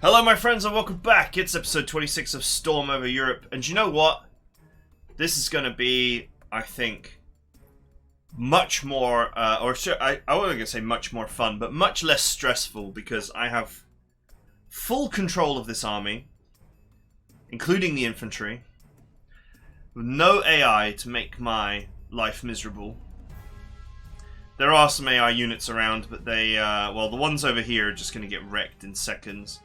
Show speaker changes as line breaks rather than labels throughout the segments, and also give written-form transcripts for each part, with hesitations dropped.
Hello my friends and welcome back. It's episode 26 of Storm Over Europe, and you know what? This is going to be, I think, much more, I wasn't going to say much more fun, but much less stressful because I have full control of this army, including the infantry, with no AI to make my life miserable. There are some AI units around, but they, well, the ones over here are just going to get wrecked in seconds.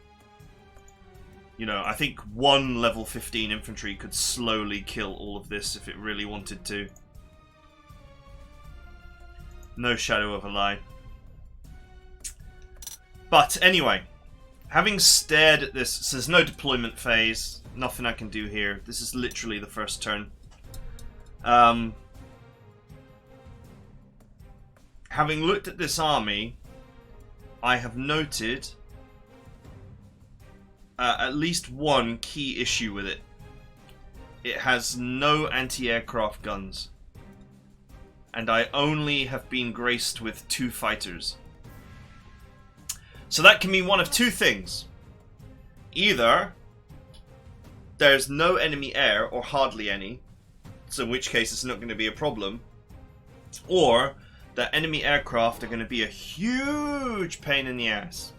You know, I think one level 15 infantry could slowly kill all of this if it really wanted to. No shadow of a lie. But anyway, having stared at this, so there's no deployment phase, nothing I can do here. This is literally the first turn. Having looked at this army, I have noted at least one key issue with it. It has no anti-aircraft guns. And I only have been graced with 2 fighters. So that can mean one of two things. Either there's no enemy air, or hardly any, so in which case it's not going to be a problem. Or that enemy aircraft are going to be a huge pain in the ass.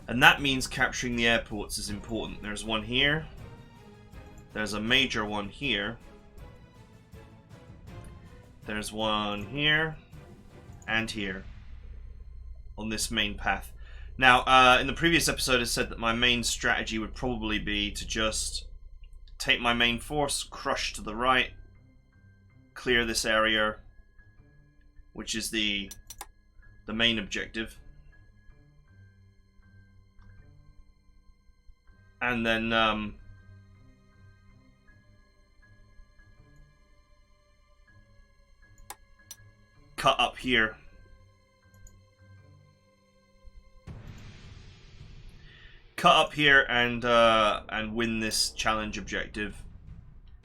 And that means capturing the airports is important. There's one here. There's a major one here. There's one here. And here. On this main path. Now, in the previous episode I said that my main strategy would probably be to just take my main force, crush to the right, clear this area, which is the main objective. And then cut up here. Cut up here and win this challenge objective.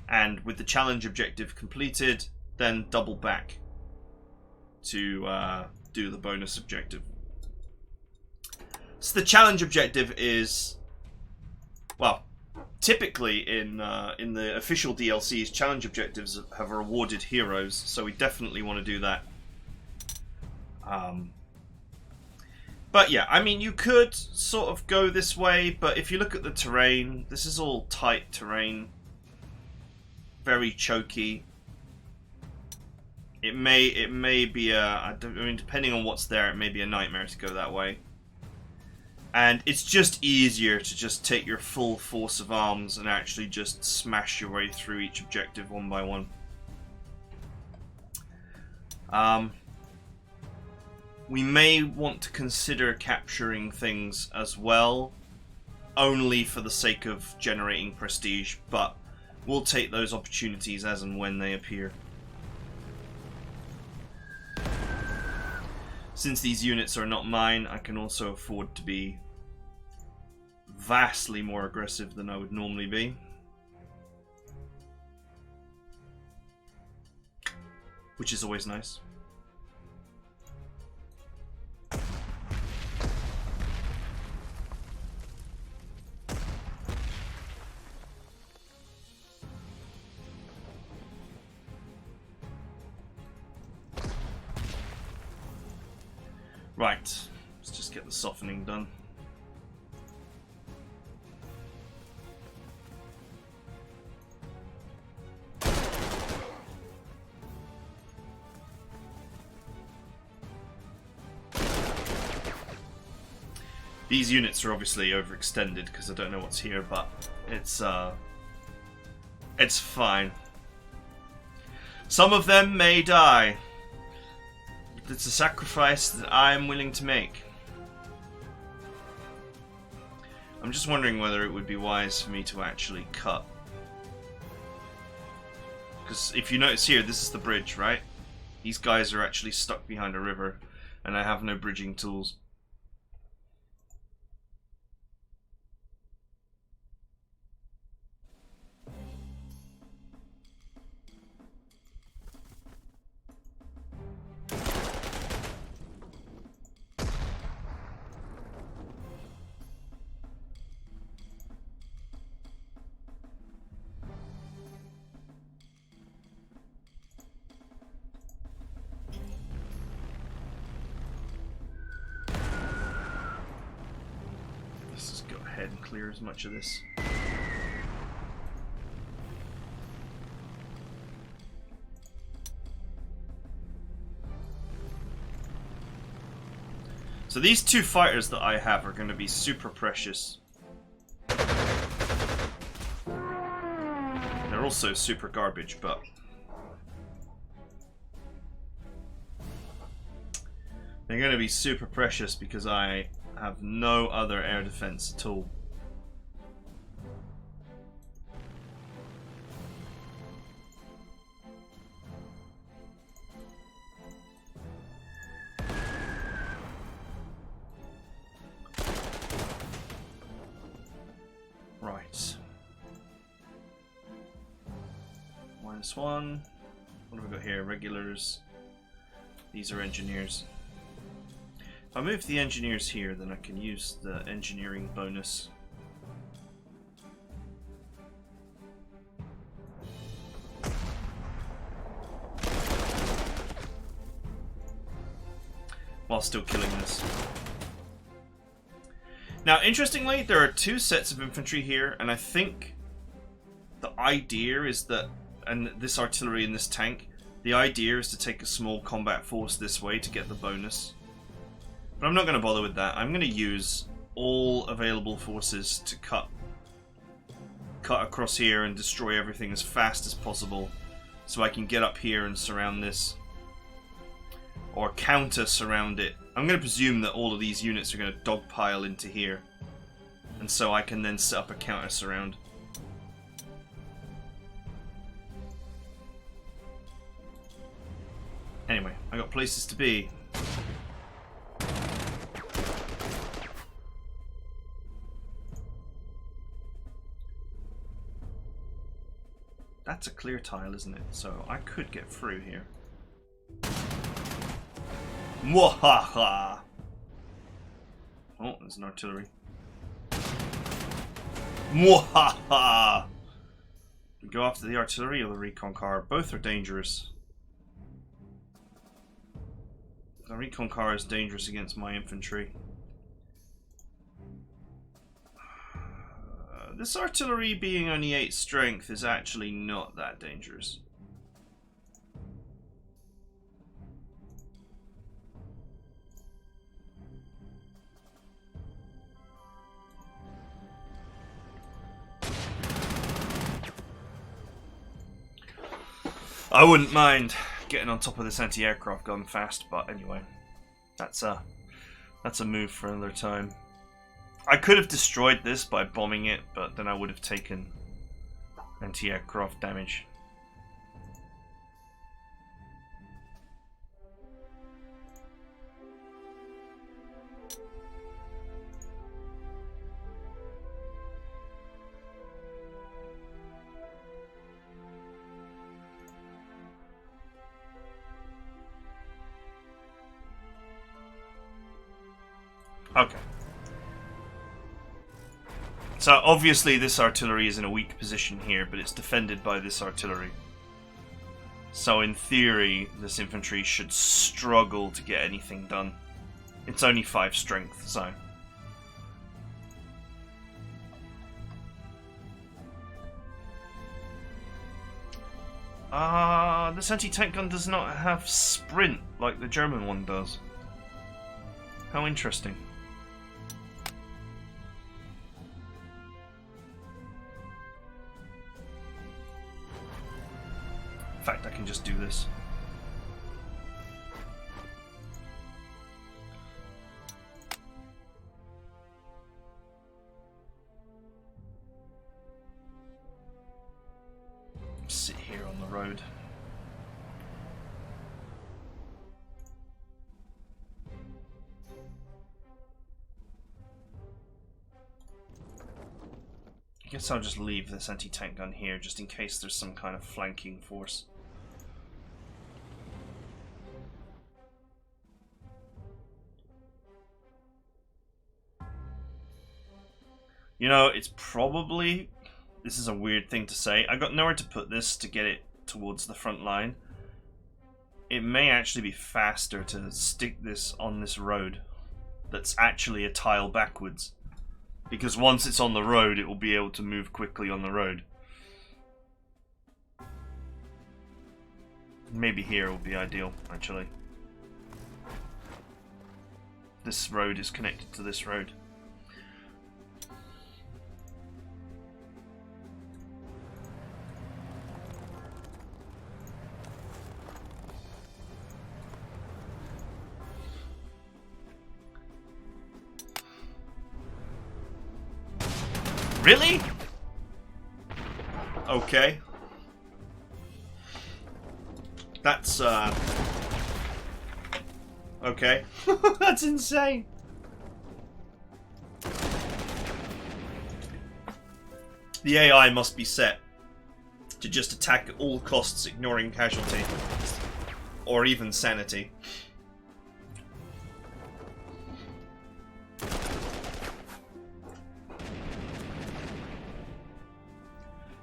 And with the challenge objective completed, then double back to do the bonus objective. So the challenge objective is, well, typically in the official DLCs, challenge objectives have rewarded heroes, so we definitely want to do that. But yeah, I mean, you could sort of go this way, but if you look at the terrain, this is all tight terrain, very choky. It may be I mean, depending on what's there, it may be a nightmare to go that way. And it's just easier to just take your full force of arms and actually just smash your way through each objective one by one. We may want to consider capturing things as well, only for the sake of generating prestige, but we'll take those opportunities as and when they appear. Since these units are not mine, I can also afford to be vastly more aggressive than I would normally be. Which is always nice. Right, let's just get the softening done. These units are obviously overextended because I don't know what's here, but it's fine. Some of them may die. It's a sacrifice that I am willing to make. I'm just wondering whether it would be wise for me to actually cut. Because if you notice here, this is the bridge, right? These guys are actually stuck behind a river, and I have no bridging tools. ahead and clear as much of this. So these two fighters that I have are going to be super precious. They're also super garbage, but they're going to be super precious because I have no other air defense at all. Right. -1. What have we got here? Regulars. These are engineers. If I move the engineers here, then I can use the engineering bonus. While still killing this. Now, interestingly, there are two sets of infantry here, and I think the idea is that, and this artillery in this tank, the idea is to take a small combat force this way to get the bonus. But I'm not going to bother with that. I'm going to use all available forces to cut across here and destroy everything as fast as possible so I can get up here and surround this. Or counter-surround it. I'm going to presume that all of these units are going to dogpile into here. And so I can then set up a counter-surround. Anyway, I got places to be. That's a clear tile, isn't it? So I could get through here. Mwahaha! Oh, there's an artillery. Mwahaha! We go after the artillery or the recon car. Both are dangerous. The recon car is dangerous against my infantry. This artillery being only 8 strength is actually not that dangerous. I wouldn't mind getting on top of this anti-aircraft gun fast, but anyway, that's a move for another time. I could have destroyed this by bombing it, but then I would have taken anti-aircraft damage. Okay. So obviously this artillery is in a weak position here, but it's defended by this artillery. So in theory, this infantry should struggle to get anything done. It's only 5 strength, so... this anti-tank gun does not have sprint like the German one does. How interesting. In fact, I can just do this. Sit here on the road. I guess I'll just leave this anti-tank gun here just in case there's some kind of flanking force. You know, it's probably... This is a weird thing to say. I've got nowhere to put this to get it towards the front line. It may actually be faster to stick this on this road that's actually a tile backwards. Because once it's on the road, it will be able to move quickly on the road. Maybe here will be ideal, actually. This road is connected to this road. Really? Okay. That's, okay. That's insane. The AI must be set to just attack at all costs, ignoring casualty. Or even sanity.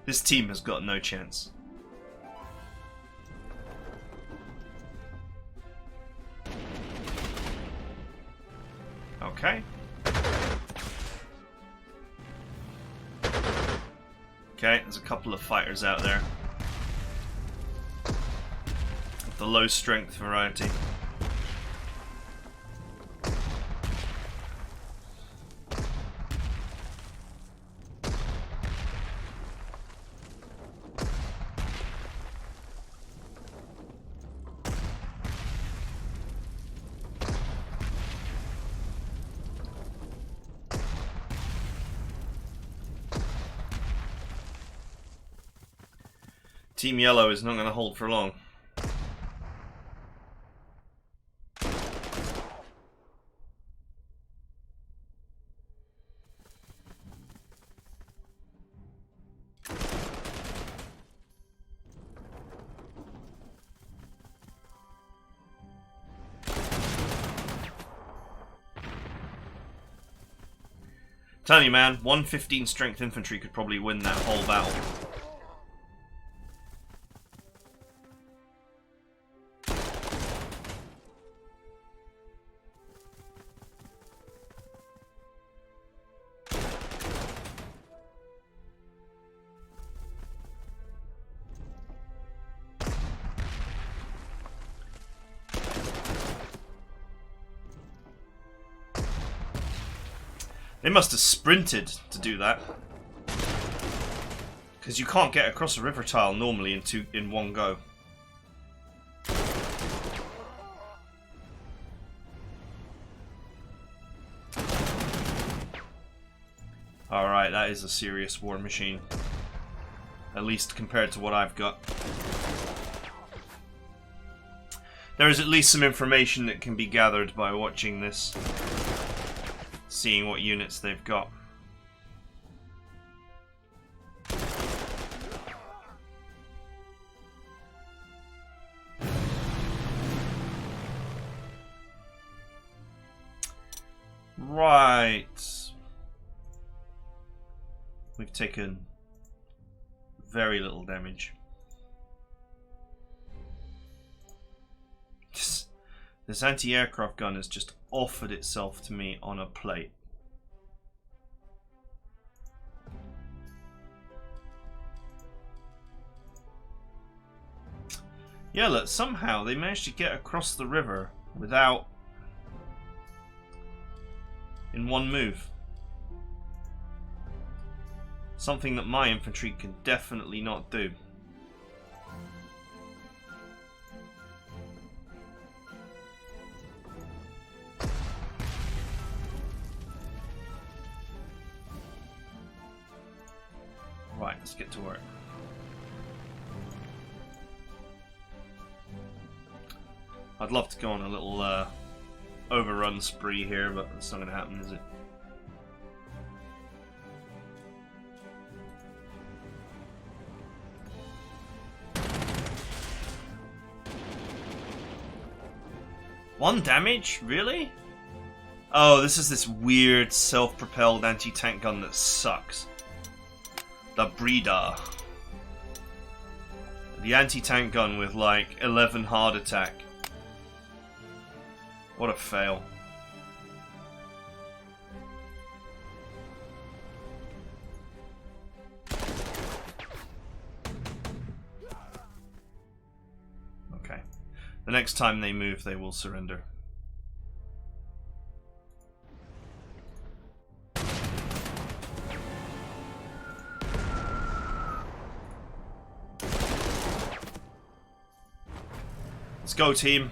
This team has got no chance. Okay. Okay, there's a couple of fighters out there. Of the low strength variety. Team Yellow is not going to hold for long. Telling you, man, 115 strength infantry could probably win that whole battle. They must have sprinted to do that, because you can't get across a river tile normally in one go. Alright, that is a serious war machine. At least compared to what I've got. There is at least some information that can be gathered by watching this. Seeing what units they've got. Right. We've taken very little damage. This anti-aircraft gun has just offered itself to me on a plate. Yeah, look, somehow they managed to get across the river without... in one move. Something that my infantry can definitely not do. Right, let's get to work. I'd love to go on a little overrun spree here, but it's not going to happen, is it? One damage? Really? Oh, this is this weird self-propelled anti-tank gun that sucks. The Breeder. The anti-tank gun with like 11 hard attack. What a fail. next time they move, they will surrender. Let's go, team.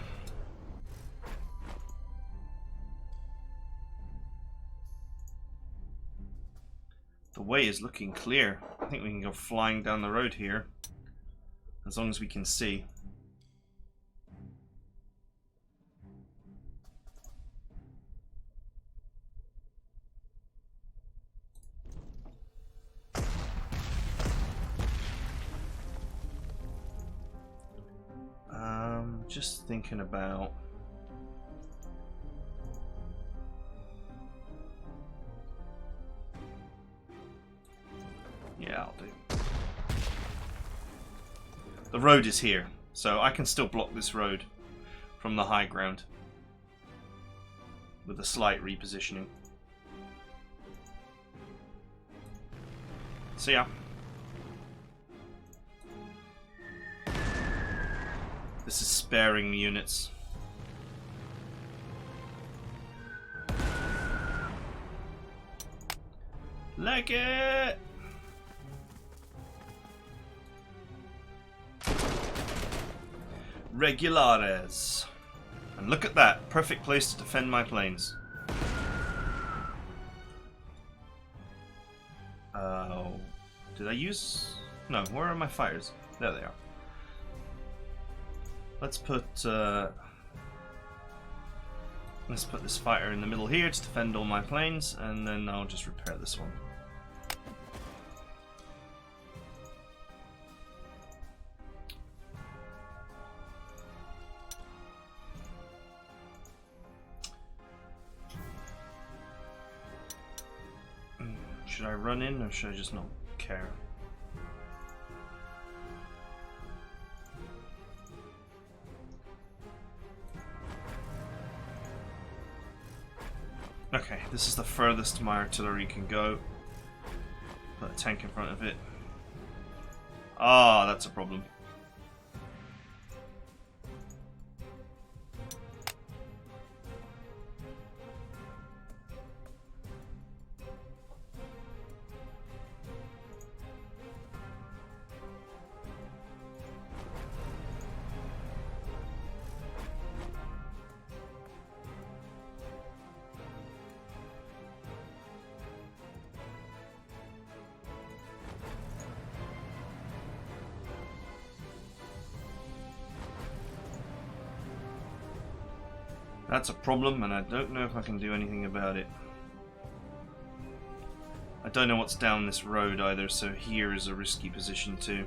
The way is looking clear. I think we can go flying down the road here, as long as we can see. Just thinking about... Yeah, I'll do. The road is here, so I can still block this road from the high ground with a slight repositioning. See ya. This is sparing the units. Like it! Regulares. And look at that. Perfect place to defend my planes. Oh. Did I use... No, where are my fires? There they are. Let's put this fighter in the middle here to defend all my planes, and then I'll just repair this one. Should I run in, or should I just not care? Okay, this is the furthest my artillery can go. Put a tank in front of it. Ah, that's a problem. That's a problem, and I don't know if I can do anything about it. I don't know what's down this road either, so here is a risky position too.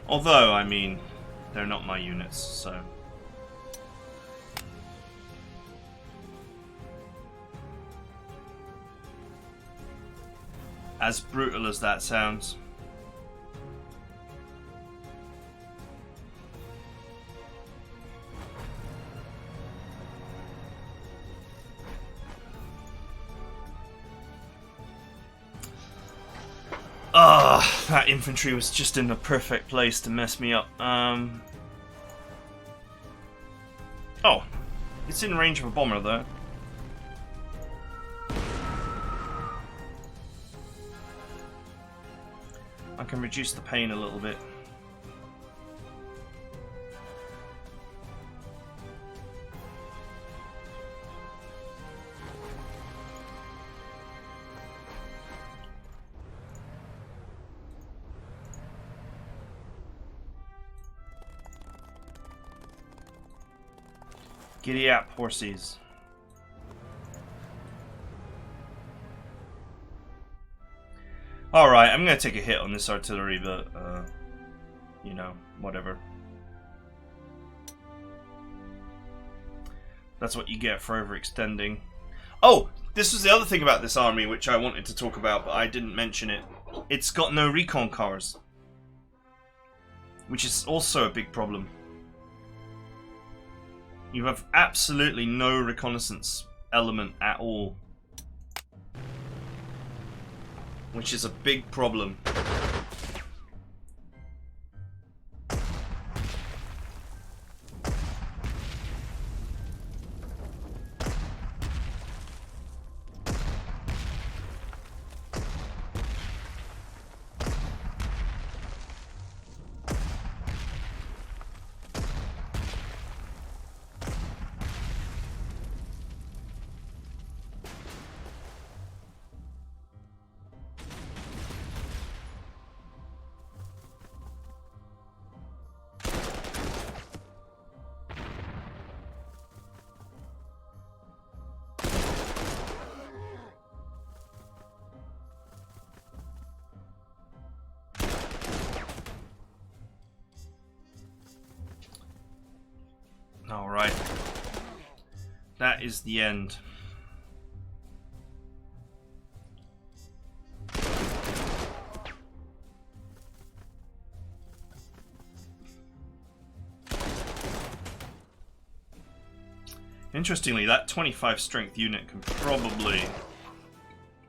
Although, I mean, they're not my units, so... As brutal as that sounds. Ah, that infantry was just in the perfect place to mess me up. Oh, it's in range of a bomber though. I can reduce the pain a little bit. Giddy up, horsies. Alright, I'm gonna take a hit on this artillery, but, you know, whatever. That's what you get for overextending. Oh! This was the other thing about this army, which I wanted to talk about, but I didn't mention it. It's got no recon cars. Which is also a big problem. You have absolutely no reconnaissance element at all. which is a big problem. Alright. That is the end. Interestingly, that 25 strength unit can probably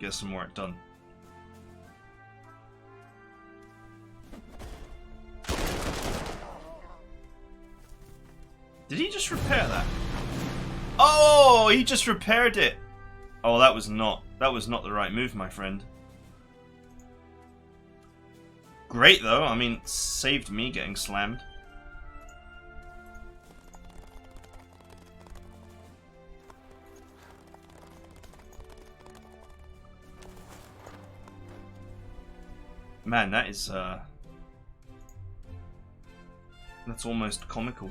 get some work done. Did he just repair that? Oh, he just repaired it. Oh, that was not the right move, my friend. Great though. I mean, saved me getting slammed. Man, that is that's almost comical.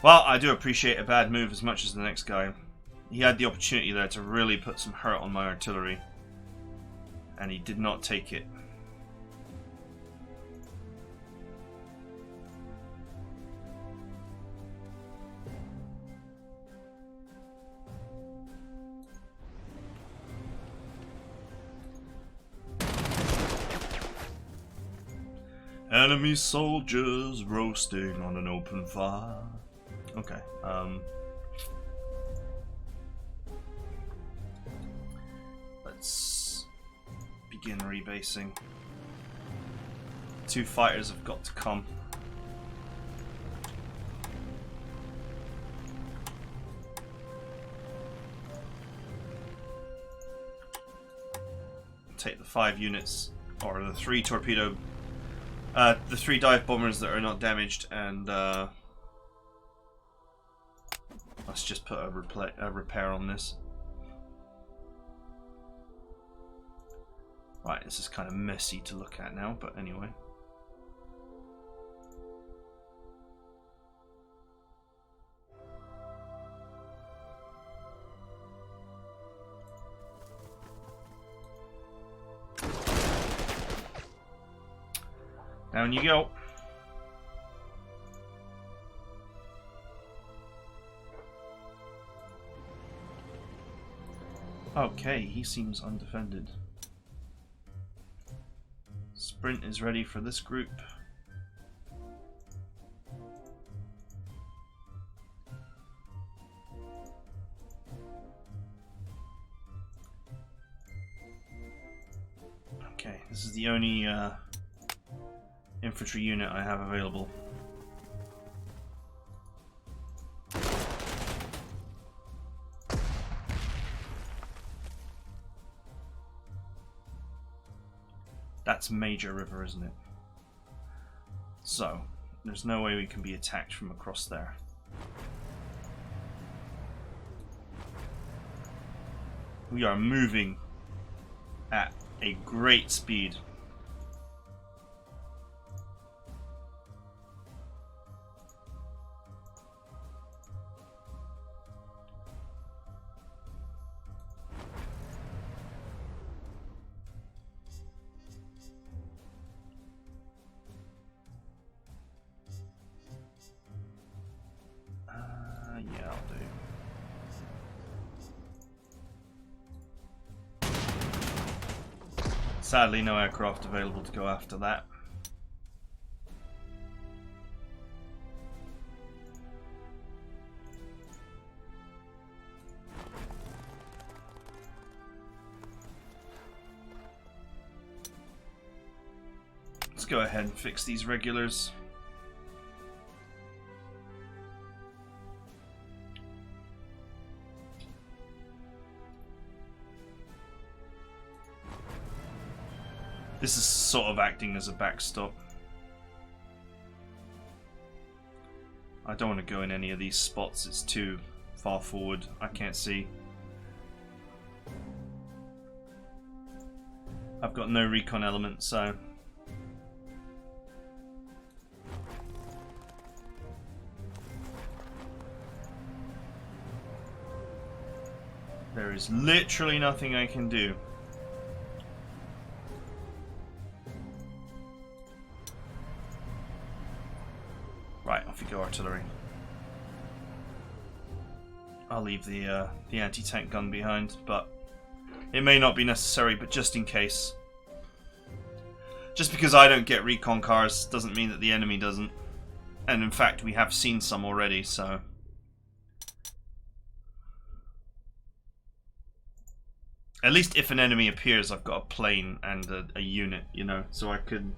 Well, I do appreciate a bad move as much as the next guy. He had the opportunity there to really put some hurt on my artillery, and he did not take it. Enemy soldiers roasting on an open fire. Okay, let's begin rebasing. 2 fighters have got to come. Take the 5 units, or the 3 torpedo, the 3 dive bombers that are not damaged, and let's just put a repair on this. Right, this is kind of messy to look at now, but anyway. Down you go. Okay, he seems undefended. Sprint is ready for this group. Okay, this is the only infantry unit I have available. That's Major River, isn't it? So, there's no way we can be attacked from across there. We are moving at a great speed. Yeah, I'll do. Sadly, no aircraft available to go after that. Let's go ahead and fix these regulars. This is sort of acting as a backstop. I don't want to go in any of these spots, it's too far forward, I can't see. I've got no recon element, so... there is literally nothing I can do. Right, off you go, artillery. I'll leave the anti-tank gun behind, but it may not be necessary, but just in case. Just because I don't get recon cars doesn't mean that the enemy doesn't. And in fact, we have seen some already, so... at least if an enemy appears, I've got a plane and a unit, you know, so I could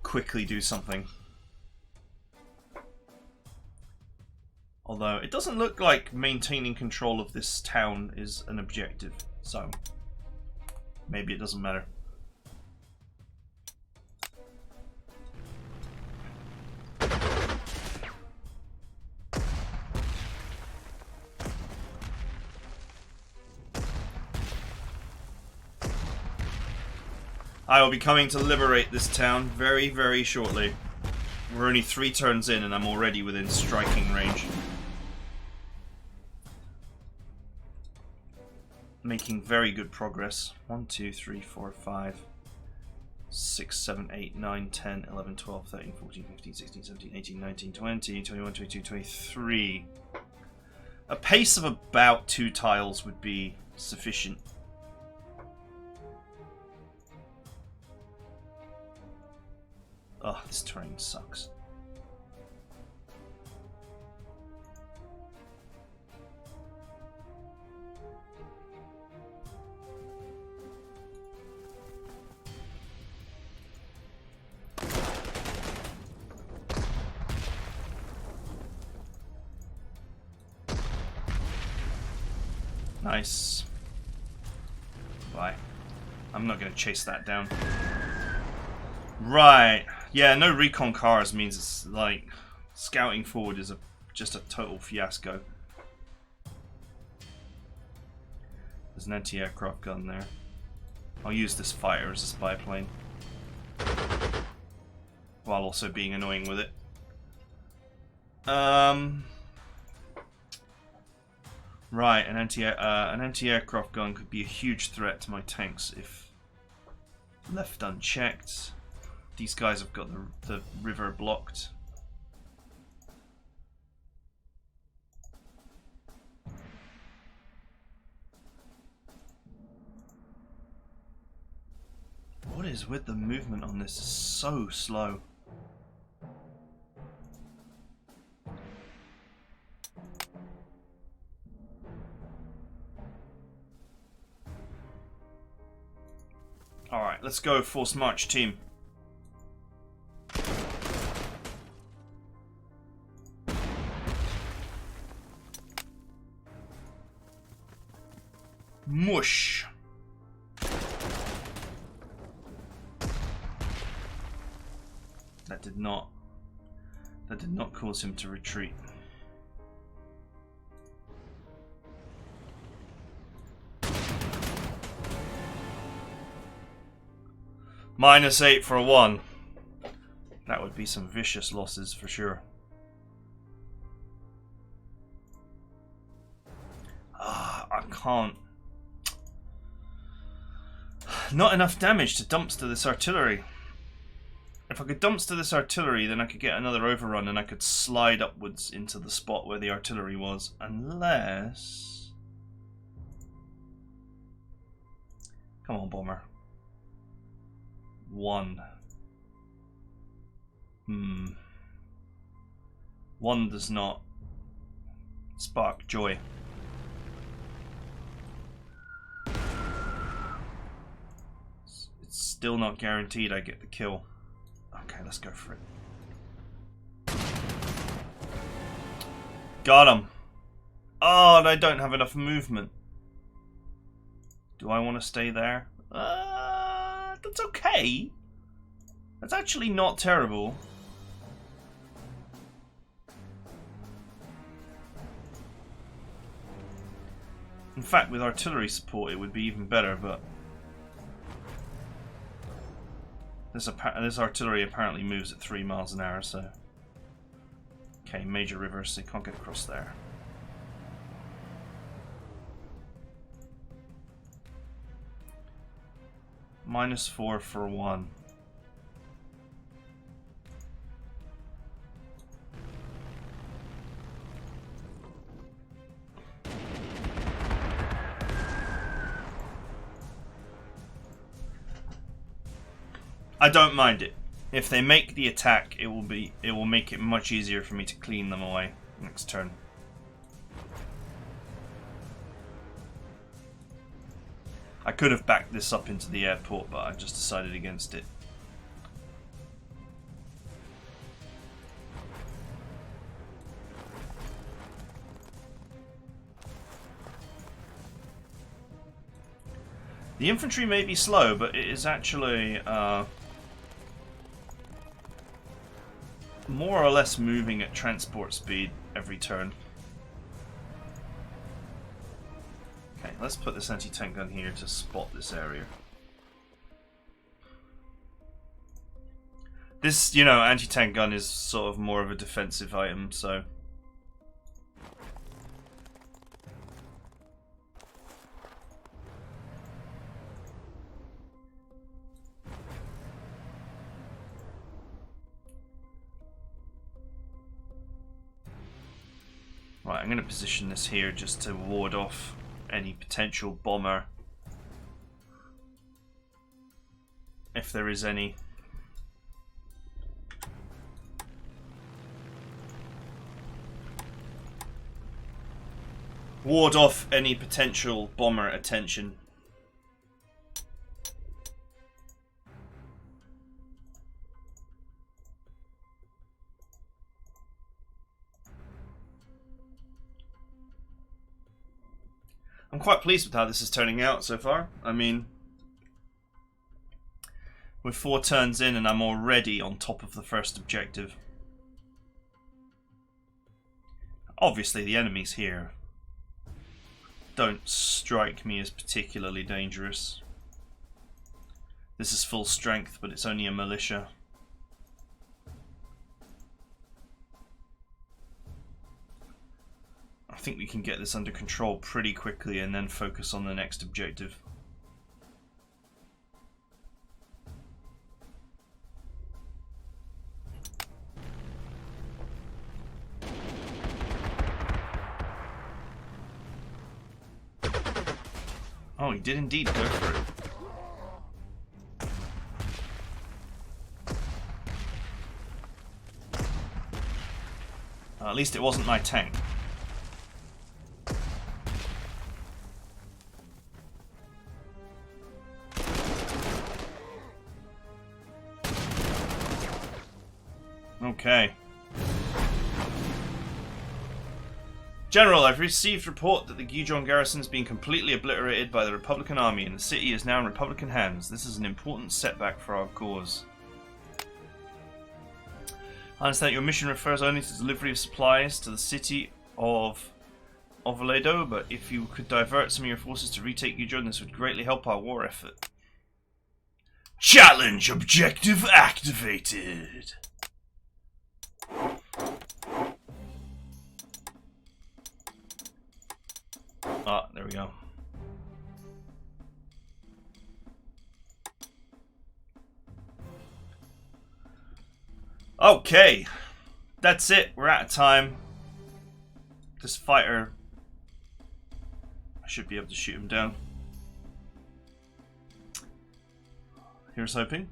quickly do something. Although, it doesn't look like maintaining control of this town is an objective, so maybe it doesn't matter. I will be coming to liberate this town very, very shortly. We're only 3 turns in and I'm already within striking range. Making very good progress. 1, 2, 3, 4, 5, 6, 7, 8, 9, 10, 11, 12, 13, 14, 15, 16, 17, 18, 19, 20, 21, 22, 23. A pace of about 2 tiles would be sufficient. Oh, this terrain sucks. Nice. Bye. I'm not going to chase that down. Right. Yeah, no recon cars means it's like scouting forward is just a total fiasco. There's an anti-aircraft gun there. I'll use this fighter as a spy plane, while also being annoying with it. Right, an anti-aircraft gun could be a huge threat to my tanks if left unchecked. These guys have got the river blocked. What is with the movement on this? It's so slow. Alright, let's go force march team. Mush. That did not cause him to retreat. -8 for a 1. That would be some vicious losses for sure. I can't. Not enough damage to dumpster this artillery. If I could dumpster this artillery, then I could get another overrun and I could slide upwards into the spot where the artillery was. Unless... Come on, bomber. 1. 1 does not spark joy. It's still not guaranteed I get the kill. Okay, let's go for it. Got him. Oh, and I don't have enough movement. Do I want to stay there? That's okay. That's actually not terrible. In fact, with artillery support, it would be even better, but this artillery apparently moves at 3 miles an hour, so... Okay, major rivers, so they can't get across there. -4 for 1. I don't mind it. If they make the attack, it will make it much easier for me to clean them away next turn. I could have backed this up into the airport, but I just decided against it. The infantry may be slow, but it is actually more or less moving at transport speed every turn. Okay, let's put this anti-tank gun here to spot this area. This, you know, anti-tank gun is sort of more of a defensive item, so... Right, I'm going to position this here just to ward off any potential bomber, if there is any. Ward off any potential bomber attention. I'm quite pleased with how this is turning out so far. I mean, we're 4 turns in and I'm already on top of the first objective. Obviously the enemies here don't strike me as particularly dangerous. This is full strength, but it's only a militia. I think we can get this under control pretty quickly and then focus on the next objective. Oh, he did indeed go for it. At least it wasn't my tank. Okay. General, I've received report that the Gijon garrison has been completely obliterated by the Republican army and the city is now in Republican hands. This is an important setback for our cause. I understand your mission refers only to delivery of supplies to the city of Oviedo, but if you could divert some of your forces to retake Gijon, this would greatly help our war effort. Challenge objective activated! Ah, there we go. Okay, that's it. We're out of time. This fighter, I should be able to shoot him down. Here's hoping.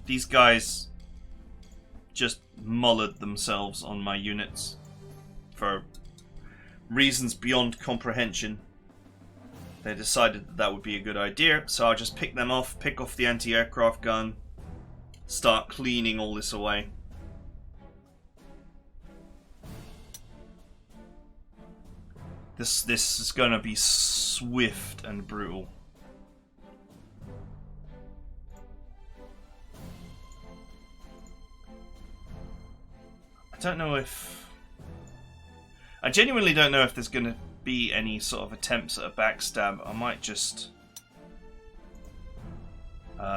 These guys just mullered themselves on my units for reasons beyond comprehension. They decided that that would be a good idea, so I'll just pick them off, pick off the anti-aircraft gun, start cleaning all this away. This is gonna be swift and brutal. I don't know if... I genuinely don't know if there's gonna be any sort of attempts at a backstab. I might just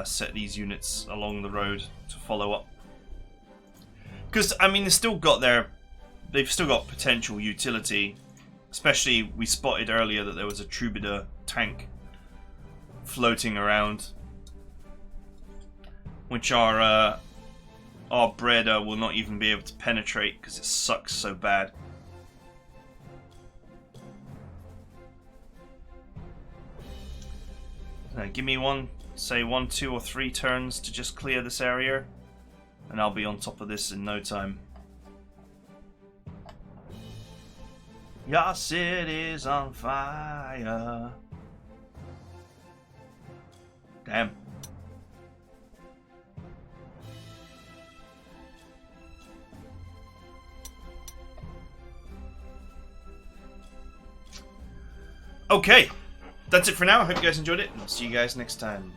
set these units along the road to follow up. Because, I mean, they've still got potential utility. Especially, we spotted earlier that there was a Troubadour tank floating around, which our Breda will not even be able to penetrate because it sucks so bad. Now, give me say 1, 2, or 3 turns to just clear this area, and I'll be on top of this in no time. Your city's on fire. Damn. Okay, that's it for now. I hope you guys enjoyed it, and I'll see you guys next time.